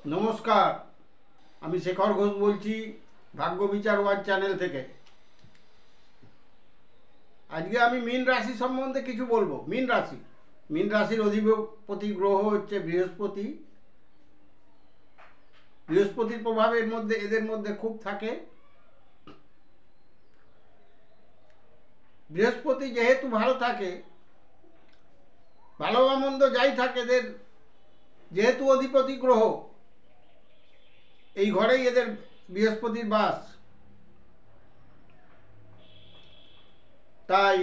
নমস্কার, আমি শেখর ঘোষ বলছি ভাগ্য বিচার ওয়াচ চ্যানেল থেকে। আজকে আমি মীন রাশি সম্বন্ধে কিছু বলবো। মীন রাশির অধিপতি গ্রহ হচ্ছে বৃহস্পতি। বৃহস্পতির প্রভাব এদের মধ্যে খুব থাকে। বৃহস্পতি যেহেতু ভালো থাকে, ভালো বা মন্দ যাই থাকে, এদের যেহেতু অধিপতি গ্রহ, এই ঘরেই এদের বৃহস্পতির বাস, তাই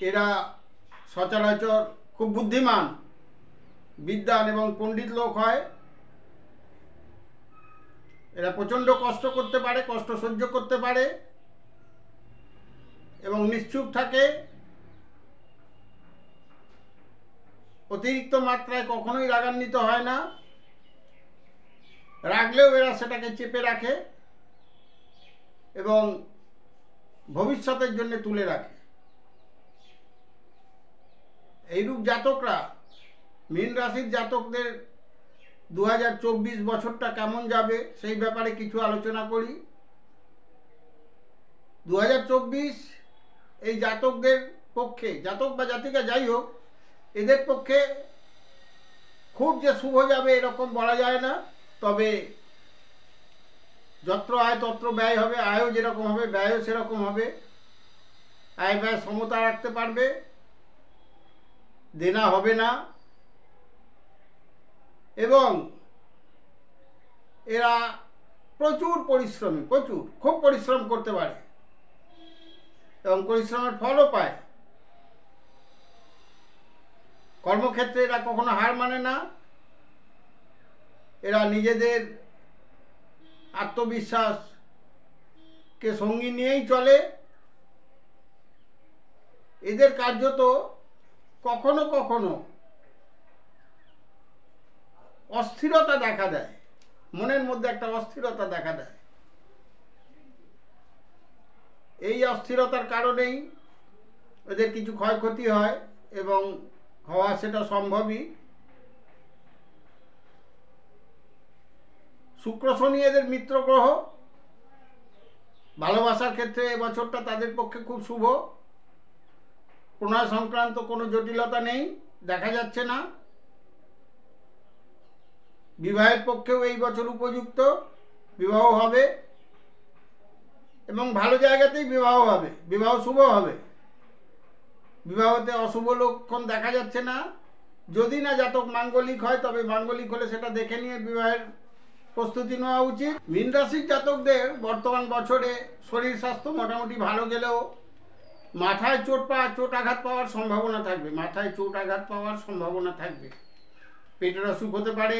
এরা সচরাচর খুব বুদ্ধিমান, বিদ্বান এবং পণ্ডিত লোক হয়। এরা প্রচণ্ড কষ্ট করতে পারে, কষ্ট সহ্য করতে পারে এবং নিশ্চুপ থাকে। অতিরিক্ত মাত্রায় কখনোই রাগান্বিত হয় না। রাগলেও এরা সেটাকে চেপে রাখে এবং ভবিষ্যতের জন্য তুলে রাখে। এইরূপ জাতকরা, মীন রাশির জাতকদের 2024 বছরটা কেমন যাবে সেই ব্যাপারে কিছু আলোচনা করি। 2024 এই জাতকদের পক্ষে, জাতক বা জাতিকা যাই হোক, এদের পক্ষে খুব যে শুভ যাবে এরকম বলা যায় না। তবে যত্র আয় তত্র ব্যয় হবে। আয়ও যেরকম হবে, ব্যয়ও সেরকম হবে। আয় ব্যয় সমতা রাখতে পারবে, দেনা হবে না এবং এরা প্রচুর পরিশ্রমী, খুব পরিশ্রম করতে পারে এবং পরিশ্রমের ফলও পায়। কর্মক্ষেত্রে এরা কখনো হার মানে না। এরা নিজেদের আত্মবিশ্বাসকে সঙ্গী নিয়েই চলে। এদের কার্যত কখনো কখনো অস্থিরতা দেখা দেয়, মনের মধ্যে একটা অস্থিরতা দেখা দেয়। এই অস্থিরতার কারণেই এদের কিছু ক্ষয়ক্ষতি হয় এবং হওয়া সেটা সম্ভবই। শুক্র শনি এদের মিত্র গ্রহ। ভালোবাসার ক্ষেত্রে এবছরটা তাদের পক্ষে খুব শুভ। প্রণয় সংক্রান্ত কোনো জটিলতা নেই, দেখা যাচ্ছে না। বিবাহের পক্ষেও এই বছর উপযুক্ত, বিবাহ হবে এবং ভালো জায়গাতেই বিবাহ হবে, বিবাহ শুভ হবে। বিবাহতে অশুভ লক্ষণ দেখা যাচ্ছে না। যদি না জাতক মাঙ্গলিক হয়, তবে মাঙ্গলিক হলে সেটা দেখে নিয়ে বিবাহের প্রস্তুতি নেওয়া উচিত। মীন রাশির জাতকদের বর্তমান বছরে শরীর স্বাস্থ্য মোটামুটি ভালো গেলেও মাথায় চোট আঘাত পাওয়ার সম্ভাবনা থাকবে। মাথায় চোট আঘাত পাওয়ার সম্ভাবনা থাকবে। পেটের অসুখ হতে পারে,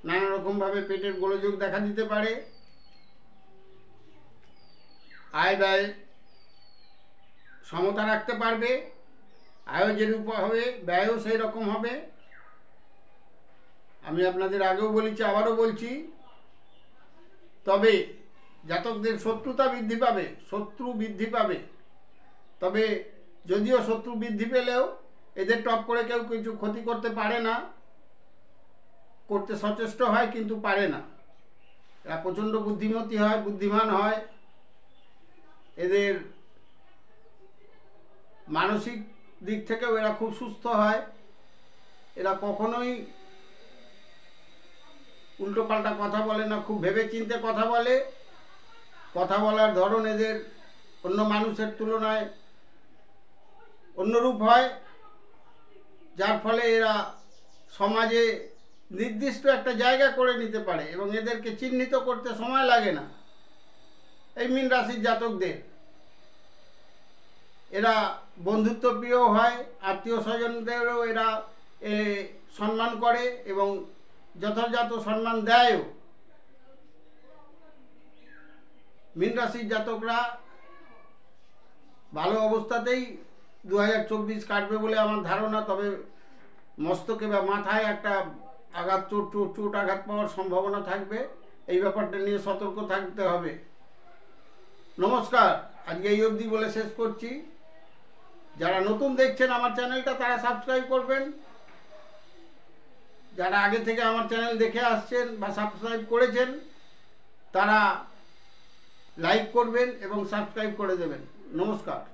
নানা রকমভাবে পেটের গোলযোগ দেখা দিতে পারে। আয় ব্যয় সমতা রাখতে পারবে। আয়ও যেরূপ হবে, ব্যয়ও সেই রকম হবে। আমি আপনাদের আগেও বলেছি, আবারও বলছি, তবে জাতকদের শত্রু বৃদ্ধি পাবে। তবে যদিও শত্রু বৃদ্ধি পেলেও এদের টপ করে কেউ কিছু ক্ষতি করতে পারে না। করতে সচেষ্ট হয় কিন্তু পারে না। এরা প্রচণ্ড বুদ্ধিমতী হয়, বুদ্ধিমান হয়। এদের মানসিক দিক থেকেও এরা খুব সুস্থ হয়। এরা কখনোই উল্টোপাল্টা কথা বলে না, খুব ভেবে চিন্তে কথা বলে। কথা বলার ধরন এদের অন্য মানুষের তুলনায় অন্যরূপ হয়, যার ফলে এরা সমাজে নির্দিষ্ট একটা জায়গা করে নিতে পারে এবং এদেরকে চিহ্নিত করতে সময় লাগে না। এই মীন রাশির জাতকদের এরা বন্ধুত্বপ্রিয় হয়, আত্মীয় স্বজনদেরও এরা সম্মান করে এবং যথাযথ সম্মান দেয়ও। মীন রাশির জাতকরা ভালো অবস্থাতেই 2024 কাটবে বলে আমার ধারণা। তবে মস্তকে বা মাথায় একটা চোট আঘাত পাওয়ার সম্ভাবনা থাকবে। এই ব্যাপারটা নিয়ে সতর্ক থাকতে হবে। নমস্কার, আজকে এই অবধি বলে শেষ করছি। যারা নতুন দেখছেন আমার চ্যানেলটা, তারা সাবস্ক্রাইব করবেন। যারা আগে থেকে আমার চ্যানেল দেখে আসছেন বা সাবস্ক্রাইব করেছেন তারা লাইক করবেন এবং সাবস্ক্রাইব করে দেবেন। নমস্কার।